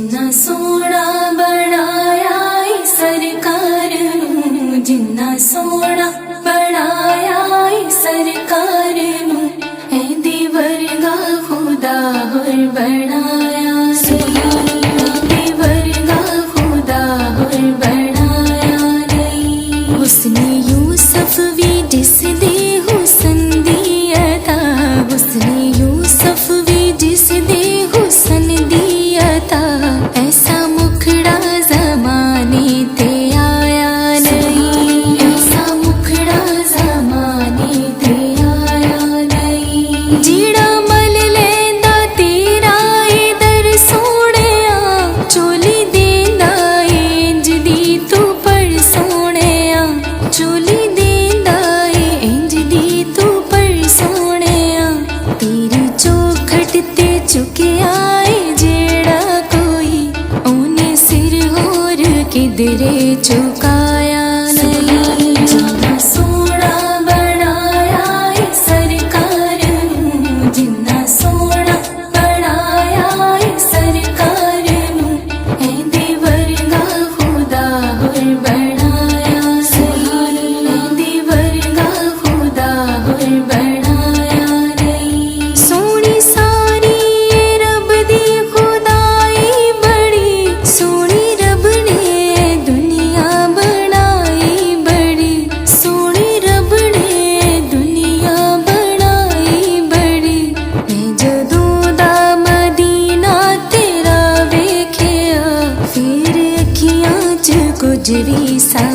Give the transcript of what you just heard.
जिन्ना सोना बनाया सरकार नू, जिन्ना सोना बनाया सरकार नू, एंदी वर्गा खुदा होर बनाया नहीं, एंदी वर्गा खुदा होर बनाया नहीं। हुस्ने यूसुफ भी जिसदे हुस्न दी अता, हुस्ने यूसुफ भी जिसदे हुस्न दी अता, ऐसा मुखड़ा ज़माने ते आया नहीं, ऐसा मुखड़ा ज़माने ते आया नहीं। जीड़ा मल लेंदा तेरा इधर सोहणिया, चोली देंदा इंज दी तू पर सोहणिया, चोली देंदा इंज दी तू पर सोहणिया। तेरी चौखट ते चुकिया जेड़ा कोई, ओने सिर होर किधरे झुकाया नहीं। जिन्ना सोना बनाया सरकार नू, जिन्ना सोना बनाया सरकार नू, एंदे वर्गा खुदा होर बनाया नहीं, एंदे वर्गा खुदा होर बनाया नहीं। सोहनी सारी रब दी खुदाई बड़ी, सोहनी रब ने दुनिया बनाई बड़ी, सोहनी रब ने दुनिया बनाई बड़ी। मैं जदों दा मदीना तेरा वेखिया, फिर अखियां च कुछ भी सा